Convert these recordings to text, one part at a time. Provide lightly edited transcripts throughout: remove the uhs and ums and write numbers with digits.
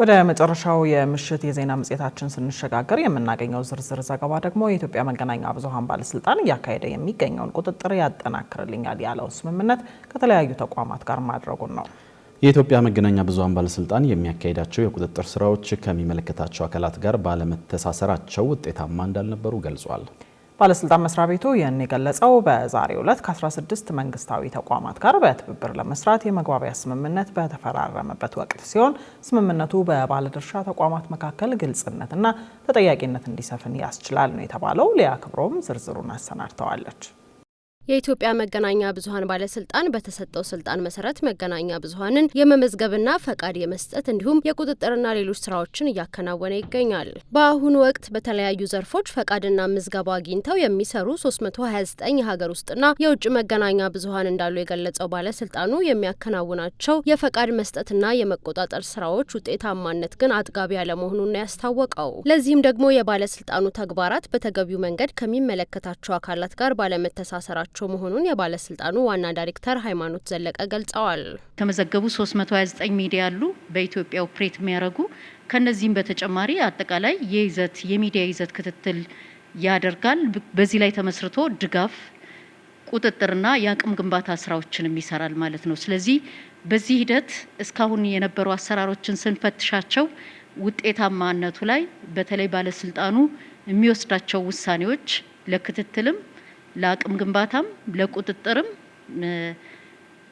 ወደ መጨረሻው የምሽት የዜና መጽሔታችን ስንሸጋገር የምናገኘው ዝርዝር ዘገባ ደግሞ የኢትዮጵያ መገናኛ ብዙሃን ባለስልጣን እያካሄደ የሚገኘውን ቁጥጥር ያጠናክርልኛል ያለው ስምምነት ከተለያዩ ተቋማት ጋር ማድረጉን ነው። የኢትዮጵያ መገናኛ ብዙሃን ባለስልጣን የሚያካሄዳቸው የቁጥጥር ስራዎች ከሚመለከታቸው አካላት ጋር ባለመተሳሰራቸው ውጤታማ እንዳልነበሩ ገልጿል። ባለስልጣን መስሪያ ቤቱ ይህን የገለጸው በዛሬው ዕለት ከ16 መንግስታዊ ተቋማት ጋር በትብብር ለመስራት የመግባቢያ ስምምነት በተፈራረመበት ወቅት ሲሆን ስምምነቱ በባለድርሻ ተቋማት መካከል ግልጽነትና ተጠያቂነት እንዲሰፍን ያስችላል ነው የተባለው። ሊያ ክብሮም ዝርዝሩን አሰናድተዋለች። የኢትዮጵያ መገናኛ ብዙሃን ባለስልጣን በተሰጠው ስልጣን መሰረት መገናኛ ብዙሃንን የመመዝገብና ፈቃድ የመስጠት እንዲሁም የቁጥጥርና ሌሎች ስራዎችን እያከናወነ ይገኛል። በአሁኑ ወቅት በተለያዩ ዘርፎች ፈቃድና ምዝገባ አግኝተው የሚሰሩ 329 የሀገር ውስጥና የውጭ መገናኛ ብዙሃን እንዳሉ የገለጸው ባለስልጣኑ የሚያከናውናቸው የፈቃድ መስጠትና የመቆጣጠር ስራዎች ውጤታማነት ግን አጥጋቢ ያለመሆኑን ያስታወቀው። ለዚህም ደግሞ የባለስልጣኑ ተግባራት በተገቢው መንገድ ከሚመለከታቸው አካላት ጋር ባለመተሳሰራቸው መሆኑን የባለስልጣኑ ዋና ዳይሬክተር ሃይማኖት ዘለቀ ገልጸዋል። ተመዘገቡ 329 ሚዲያ አሉ በኢትዮጵያ ኦፕሬት የሚያደርጉ። ከነዚህም በተጨማሪ አጠቃላይ የሚዲያ ይዘት ክትትል ያደርጋል። በዚህ ላይ ተመስርቶ ድጋፍ፣ ቁጥጥርና የአቅም ግንባታ ስራዎችን ይሰራል ማለት ነው። ስለዚህ በዚህ ሂደት እስካሁን የነበሩ አሰራሮችን ስንፈትሻቸው ውጤታማነቱ ላይ በተለይ ባለስልጣኑ የሚወስዳቸው ውሳኔዎች ለክትትልም ለአቅም ግንባታም ለቁጥጥርም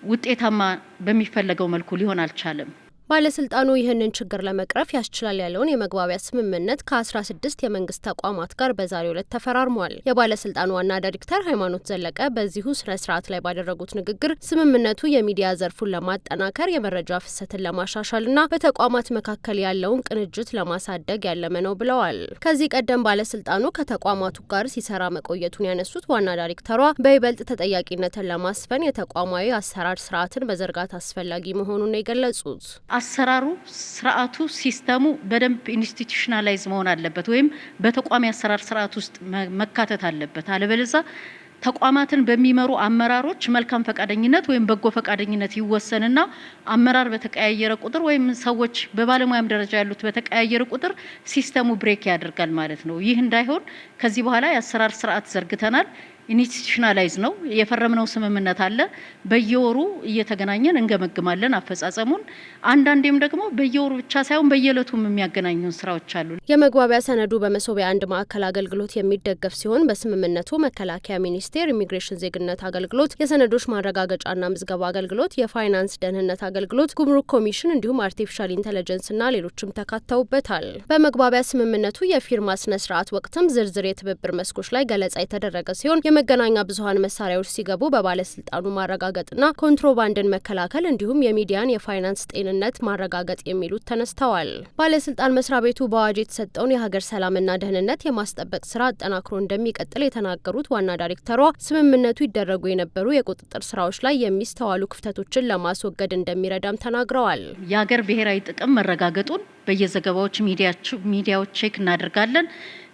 ውጤታማ በሚፈለገው መልኩ ሊሆን አልቻለም። ባለስልጣኑ ይህንን ችግር ለመቅረፍ ያስችላል ያለውን የመግባቢያ ስምምነት ከ16 የመንግስት ተቋማት ጋር በዛሬው ዕለት ተፈራርሟል። የባለስልጣኑ ዋና ዳይሬክተር ሃይማኖት ዘለቀ በዚሁ ስነ ስርዓት ላይ ባደረጉት ንግግር ስምምነቱ የሚዲያ ዘርፉን ለማጠናከር፣ የመረጃ ፍሰትን ለማሻሻልና በተቋማት መካከል ያለውን ቅንጅት ለማሳደግ ያለመ ነው ብለዋል። ከዚህ ቀደም ባለስልጣኑ ከተቋማቱ ጋር ሲሰራ መቆየቱን ያነሱት ዋና ዳይሬክተሯ በይበልጥ ተጠያቂነትን ለማስፈን የተቋማዊ አሰራር ስርዓትን መዘርጋት አስፈላጊ መሆኑን ነው የገለጹት። አሰራሩ፣ ስርዓቱ፣ ሲስተሙ በደንብ ኢንስቲትዩሽናላይዝ መሆን አለበት ወይም በተቋሚ አሰራር ስርዓት ውስጥ መካተት አለበት። አለበለዚያ ተቋማትን በሚመሩ አመራሮች መልካም ፈቃደኝነት ወይም በጎ ፈቃደኝነት ይወሰንና አመራር በተቀያየረ ቁጥር ወይም ሰዎች በባለሙያም ደረጃ ያሉት በተቀያየረ ቁጥር ሲስተሙ ብሬክ ያደርጋል ማለት ነው። ይህ እንዳይሆን ከዚህ በኋላ የአሰራር ስርዓት ዘርግተናል። ኢንስቲትዩሽናላይዝ ነው። የፈረምነው ስምምነት አለ። በየወሩ እየተገናኘን እንገመግማለን አፈጻጸሙን። አንዳንዴም ደግሞ በየወሩ ብቻ ሳይሆን በየዕለቱም የሚያገናኙን ስራዎች አሉ። የመግባቢያ ሰነዱ በመሶቢያ አንድ ማዕከል አገልግሎት የሚደገፍ ሲሆን በስምምነቱ መከላከያ ሚኒስቴር፣ ኢሚግሬሽን ዜግነት አገልግሎት፣ የሰነዶች ማረጋገጫና ምዝገባ አገልግሎት፣ የፋይናንስ ደህንነት አገልግሎት፣ ጉምሩክ ኮሚሽን እንዲሁም አርቲፊሻል ኢንተለጀንስና ሌሎችም ተካተውበታል። በመግባቢያ ስምምነቱ የፊርማ ስነ ስርዓት ወቅትም ዝርዝር የትብብር መስኮች ላይ ገለጻ የተደረገ ሲሆን የመገናኛ ብዙሃን መሳሪያዎች ሲገቡ በባለስልጣኑ ማረጋገጥና ኮንትሮባንድን መከላከል እንዲሁም የሚዲያን የፋይናንስ ጤንነት ማረጋገጥ የሚሉት ተነስተዋል። ባለስልጣን መስሪያ ቤቱ በአዋጅ የተሰጠውን የሀገር ሰላምና ደህንነት የማስጠበቅ ስራ አጠናክሮ እንደሚቀጥል የተናገሩት ዋና ዳይሬክተሯ ስምምነቱ ይደረጉ የነበሩ የቁጥጥር ስራዎች ላይ የሚስተዋሉ ክፍተቶችን ለማስወገድ እንደሚረዳም ተናግረዋል። የሀገር ብሔራዊ ጥቅም መረጋገጡን በየዘገባዎች ሚዲያዎች ቼክ እናደርጋለን።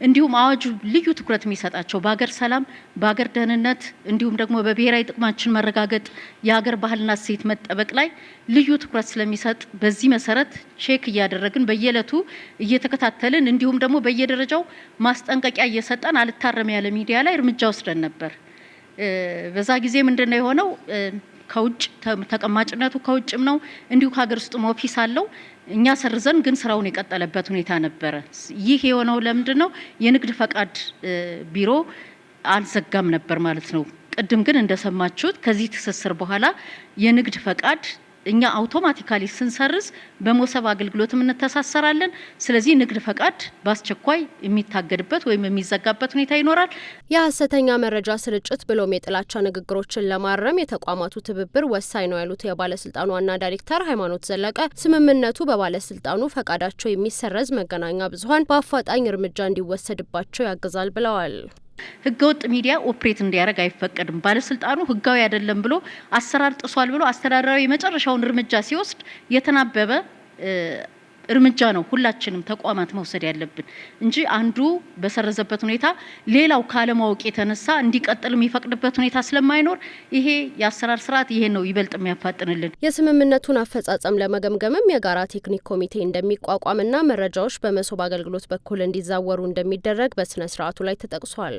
እንዲሁም አዋጁ ልዩ ትኩረት የሚሰጣቸው በሀገር ሰላም፣ በሀገር ደህንነት እንዲሁም ደግሞ በብሔራዊ ጥቅማችን መረጋገጥ፣ የሀገር ባህልና እሴት መጠበቅ ላይ ልዩ ትኩረት ስለሚሰጥ በዚህ መሰረት ቼክ እያደረግን በየዕለቱ እየተከታተልን እንዲሁም ደግሞ በየደረጃው ማስጠንቀቂያ እየሰጠን አልታረም ያለ ሚዲያ ላይ እርምጃ ወስደን ነበር። በዛ ጊዜ ምንድነው የሆነው? ከውጭ ተቀማጭነቱ ከውጭም ነው እንዲሁ ከሀገር ውስጥም ኦፊስ አለው። እኛ ሰርዘን ግን ስራውን የቀጠለበት ሁኔታ ነበረ። ይህ የሆነው ለምንድን ነው? የንግድ ፈቃድ ቢሮ አልዘጋም ነበር ማለት ነው። ቅድም ግን እንደሰማችሁት ከዚህ ትስስር በኋላ የንግድ ፈቃድ እኛ አውቶማቲካሊ ስንሰርዝ በሞሰብ አገልግሎትም እንተሳሰራለን። ስለዚህ ንግድ ፈቃድ በአስቸኳይ የሚታገድበት ወይም የሚዘጋበት ሁኔታ ይኖራል። የሐሰተኛ መረጃ ስርጭት ብሎም የጥላቻ ንግግሮችን ለማረም የተቋማቱ ትብብር ወሳኝ ነው ያሉት የባለስልጣኑ ዋና ዳይሬክተር ሃይማኖት ዘለቀ ስምምነቱ በባለስልጣኑ ፈቃዳቸው የሚሰረዝ መገናኛ ብዙሃን በአፋጣኝ እርምጃ እንዲወሰድባቸው ያግዛል ብለዋል። ህገወጥ ሚዲያ ኦፕሬት እንዲያደርግ አይፈቀድም። ባለስልጣኑ ህጋዊ አይደለም ብሎ አሰራር ጥሷል ብሎ አስተዳደራዊ የመጨረሻውን እርምጃ ሲወስድ የተናበበ እርምጃ ነው ሁላችንም ተቋማት መውሰድ ያለብን እንጂ አንዱ በሰረዘበት ሁኔታ ሌላው ካለማወቅ የተነሳ እንዲቀጥል የሚፈቅድበት ሁኔታ ስለማይኖር ይሄ የአሰራር ስርዓት ይሄ ነው ይበልጥ የሚያፋጥንልን። የስምምነቱን አፈጻጸም ለመገምገምም የጋራ ቴክኒክ ኮሚቴ እንደሚቋቋምና መረጃዎች በመሶብ አገልግሎት በኩል እንዲዛወሩ እንደሚደረግ በስነ ስርዓቱ ላይ ተጠቅሷል።